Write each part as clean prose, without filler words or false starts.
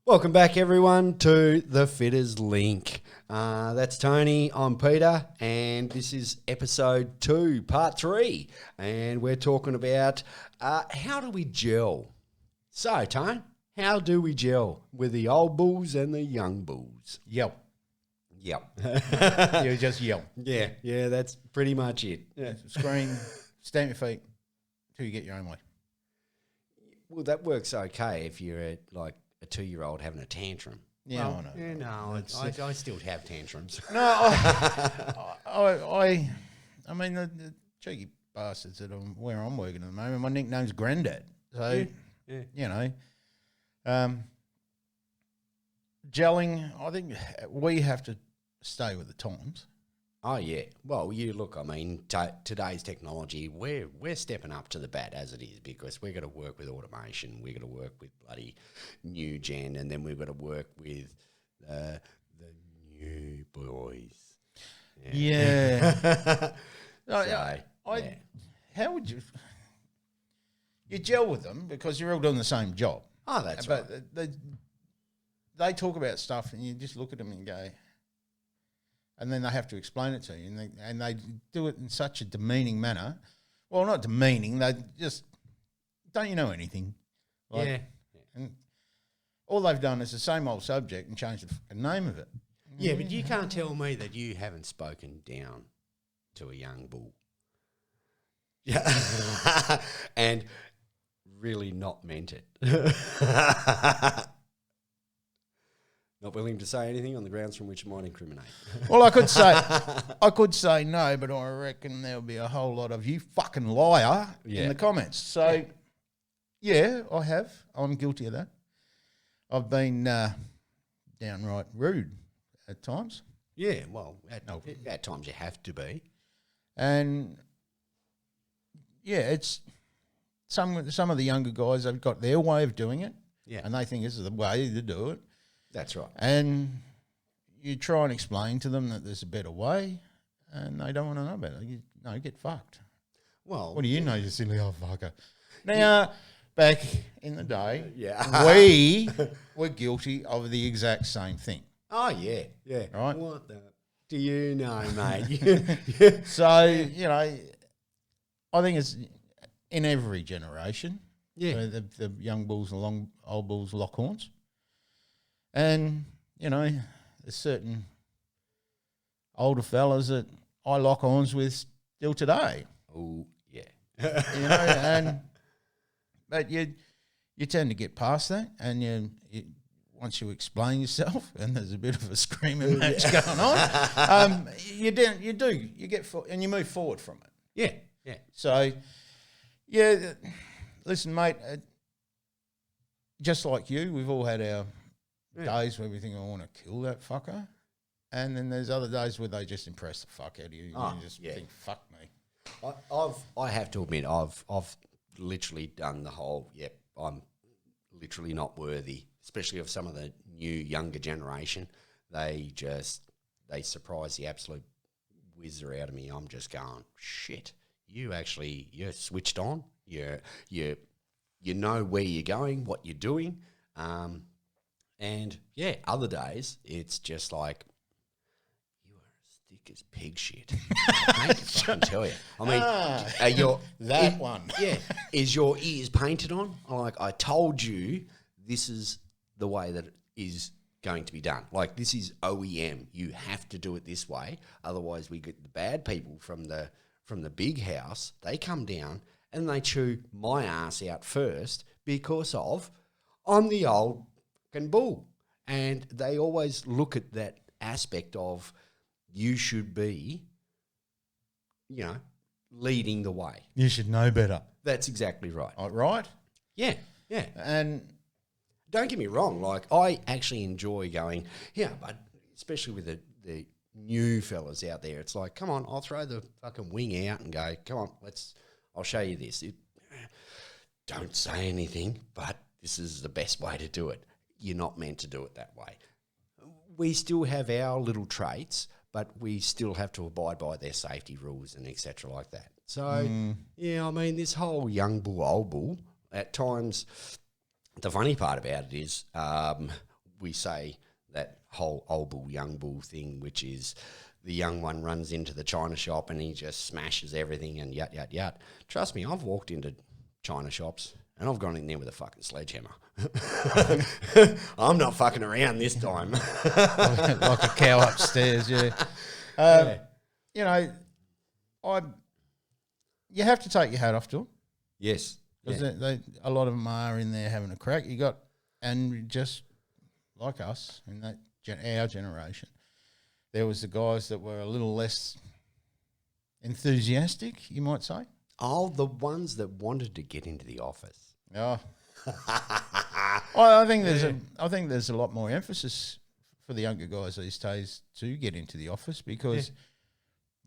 Welcome back, everyone, to the Fitters Link. That's Tony, I'm Peter, and this is episode 2, part 3. And we're talking about how do we gel? So, Tone, how do we gel with the old bulls and the young bulls? Yell. Yep. You just yell. Yeah, that's pretty much it. Yeah. Scream, stamp your feet until you get your own way. Well, that works okay if you're like a 2-year-old having a tantrum. Yeah, well, I know. Yeah, no, I still have tantrums. No, I mean the cheeky bastards that where I'm working at the moment. My nickname's Grandad, so you know, gelling. I think we have to stay with the times. Oh yeah. Well, you look. I mean, today's technology, we're stepping up to the bat as it is because we're going to work with automation. We're going to work with bloody new gen, and then we've got to work with the new boys. Yeah. So, How would you gel with them because you're all doing the same job? Oh, that's right. But they talk about stuff, and you just look at them and go. And then they have to explain it to you, and they do it in such a demeaning manner. Well, not demeaning. They just don't you know anything? Yeah. And all they've done is the same old subject and changed the name of it. Yeah, but you can't tell me that you haven't spoken down to a young bull. Yeah, and really not meant it. Not willing to say anything on the grounds from which it might incriminate. Well, I could say no, but I reckon there'll be a whole lot of you fucking liar in the comments. So, yeah, I have. I'm guilty of that. I've been downright rude at times. Yeah, well, at times you have to be. And, yeah, it's some of the younger guys have got their way of doing it. Yeah. And they think this is the way to do it. That's right. And you try and explain to them that there's a better way, and they don't want to know about it. Get fucked. Well, what do you know, you silly old fucker? Now, back in the day, we were guilty of the exact same thing. Oh, yeah. Right? What the do you know, mate? So, you know, I think it's in every generation. Yeah. The young bulls and old bulls lock horns. And, you know, there's certain older fellas that I lock horns with still today. Oh, yeah. You know, but you tend to get past that, and once you explain yourself, and there's a bit of a screaming match going on, you get and you move forward from it. Yeah. So, listen, mate, just like you, we've all had our days where we think, I want to kill that fucker. And then there's other days where they just impress the fuck out of you. You just think, fuck me. I have to admit, I've literally done the whole, I'm literally not worthy, especially of some of the new, younger generation. They surprise the absolute whizzer out of me. I'm just going, shit, you're switched on. You know where you're going, what you're doing. And other days it's just like you are as thick as pig shit. I can't fucking tell you. I mean, is your ears painted on? Like I told you, this is the way that it is going to be done. Like this is OEM. You have to do it this way. Otherwise, we get the bad people from the big house. They come down and they chew my ass out first because I'm the old bull, and they always look at that aspect of you should be, leading the way. You should know better. That's exactly right. Right? Yeah. And don't get me wrong, like I actually enjoy going, but especially with the new fellas out there, it's like, come on, I'll throw the fucking wing out and go, come on, I'll show you this. Don't say anything, but this is the best way to do it. You're not meant to do it that way. We still have our little traits, but we still have to abide by their safety rules and etc. like that. So, I mean, this whole young bull, old bull, at times, the funny part about it is we say that whole old bull, young bull thing, which is the young one runs into the china shop and he just smashes everything and yat, yat, yat. Trust me, I've walked into china shops and I've gone in there with a fucking sledgehammer. I'm not fucking around this time. Like a cow upstairs, yeah. You know, you have to take your hat off to them. Yes. Because Yeah. a lot of them are in there having a crack. And just like us in our generation, there was the guys that were a little less enthusiastic, you might say. Oh, the ones that wanted to get into the office. Oh. I think there's a lot more emphasis for the younger guys these days to get into the office because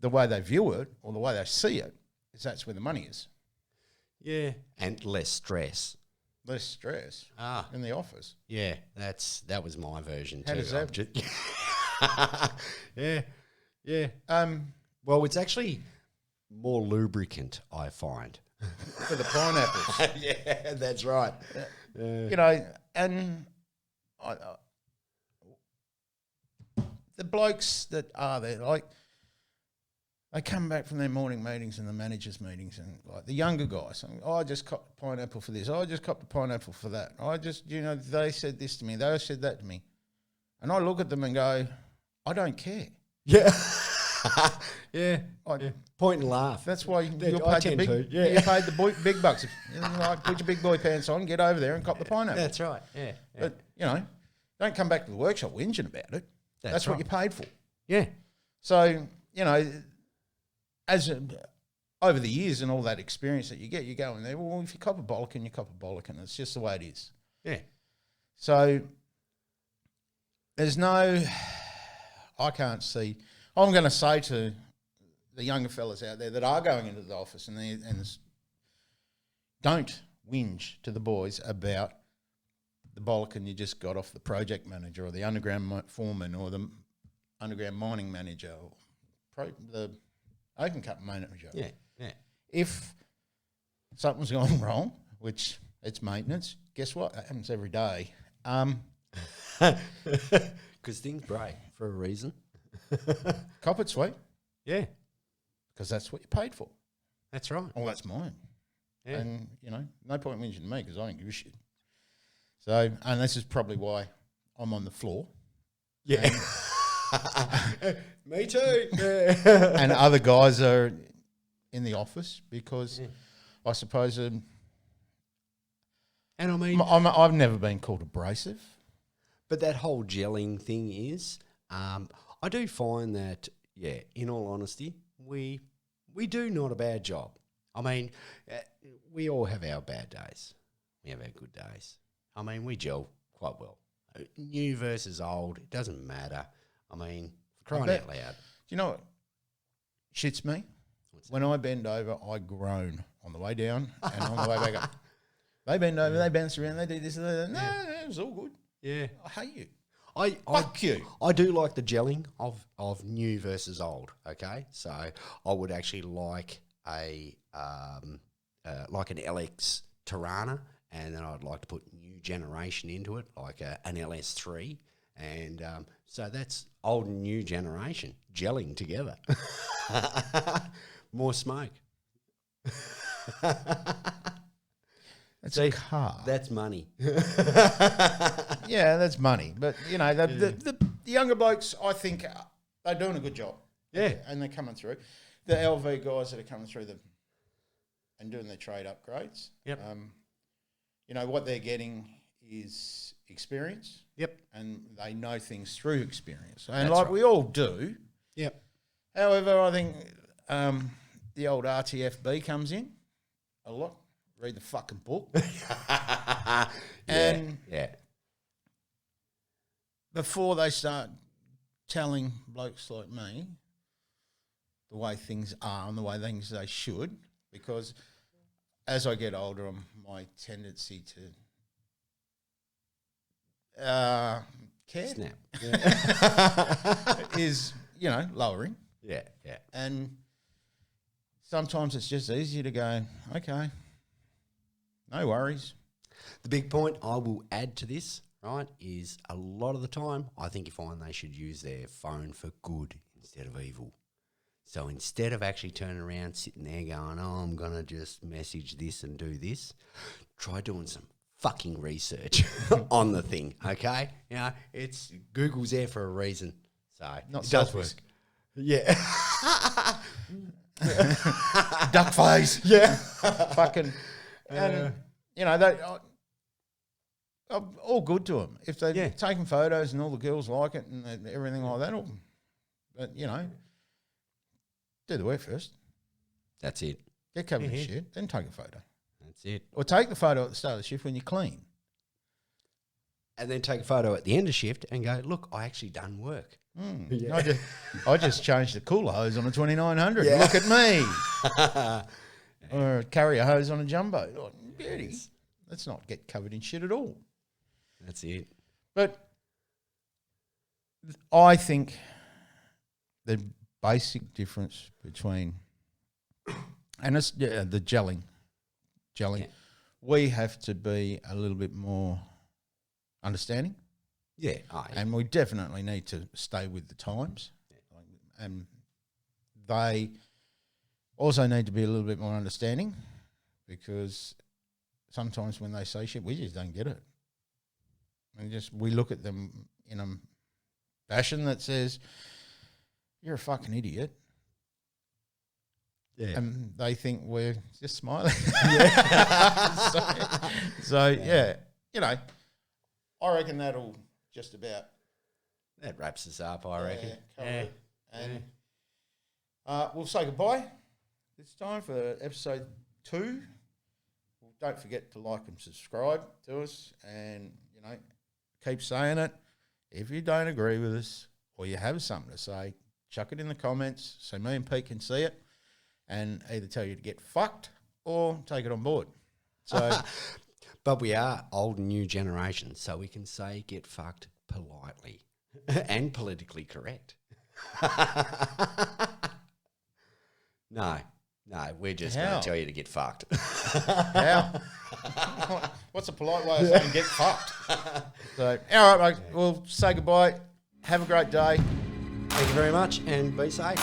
the way they view it or the way they see it is that's where the money is. Yeah. And less stress. Less stress in the office. Yeah, that was my version How too. does that? Yeah. Well, it's actually more lubricant, I find. For the pineapples. Yeah, that's right. You know, and the blokes that are there, like, they come back from their morning meetings and the managers' meetings, and like the younger guys, I just copped a pineapple for this. I just copped a pineapple for that. They said this to me. They said that to me, and I look at them and go, I don't care. Yeah. Yeah. Point and laugh. That's why you're paid I tend to. Yeah. you're paid the big bucks. Like, put your big boy pants on, get over there and cop the pineapple. That's right. Yeah. But don't come back to the workshop whinging about it. That's what right. you're paid for. Yeah. So over the years and all that experience that you get, you go in there. Well, if you cop a bollocking, you cop a bollocking. It's just the way it is. Yeah. So I can't see. I'm going to say to the younger fellas out there that are going into the office and don't whinge to the boys about the bollocking you just got off the project manager or the underground foreman or the underground mining manager or the open cut manager. Yeah. If something's gone wrong, which it's maintenance, guess what? It happens every day. Because things break for a reason. Cop it, sweet. Yeah. Because that's what you paid for. That's right. Well, that's mine. Yeah. And, no point mentioning me because I don't give a shit. So, and this is probably why I'm on the floor. Yeah. Me too. And other guys are in the office because I suppose and I mean, I've never been called abrasive. but that whole gelling thing is, I do find that, in all honesty, we do not a bad job. I mean, we all have our bad days. We have our good days. I mean, we gel quite well. New versus old, it doesn't matter. I mean, crying out loud. Do you know what shits me? When I bend over, I groan on the way down and on the way back up. They bend over, they bounce around, they do this and that. No, it was all good. Yeah. I hate you. Fuck you. I do like the gelling of new versus old. Okay, so I would actually like an LX Tirana, and then I'd like to put new generation into it, like an LS3, and so that's old and new generation gelling together. More smoke. That's a car. That's money. Yeah, that's money. But, the younger blokes, I think, they're doing a good job. Yeah. And they're coming through. The LV guys that are coming through and doing their trade upgrades. Yep. What they're getting is experience. Yep. And they know things through experience. And That's right. we all do. Yep. However, I think the old RTFB comes in a lot. Read the fucking book. And before they start telling blokes like me the way things are and the way things they should, because as I get older, my tendency to care Snap. is, lowering. Yeah. And sometimes it's just easier to go, okay, no worries. The big point I will add to this, right, is a lot of the time I think you find they should use their phone for good instead of evil. So instead of actually turning around, sitting there going, oh, I'm going to just message this and do this, try doing some fucking research on the thing, okay? You know, it's Google's there for a reason. So Not it does selfies. work. Yeah. Duck face. Yeah. Fucking. And, you know, they... I'm all good to them. If they're taking photos and all the girls like it and everything like that, but, you know, do the work first. That's it. Get covered in shit, then take a photo. That's it. Or take the photo at the start of the shift when you're clean. And then take a photo at the end of shift and go, look, I actually done work. Yeah. I just changed the cooler hose on a 2900. Yeah. Look at me. Or carry a hose on a jumbo. Oh, beauty. Let's not get covered in shit at all. That's it. But I think the basic difference between, and it's the gelling. Yeah. We have to be a little bit more understanding. Yeah. And we definitely need to stay with the times. Yeah. And they also need to be a little bit more understanding, because sometimes when they say shit, we just don't get it. And we look at them in a fashion that says, you're a fucking idiot. Yeah. And they think we're just smiling. so, you know, I reckon that'll just about... That wraps us up, I reckon. It. And we'll say goodbye this time for episode 2. Don't forget to like and subscribe to us, and, you know, keep saying it. If you don't agree with us or you have something to say, chuck it in the comments so me and Pete can see it and either tell you to get fucked or take it on board. So, but we are old and new generation, so we can say get fucked politely and politically correct. No, we're just going to tell you to get fucked. How? What's a polite way of saying get fucked? So, all right, mate, we'll say goodbye. Have a great day. Thank you very much, and be safe.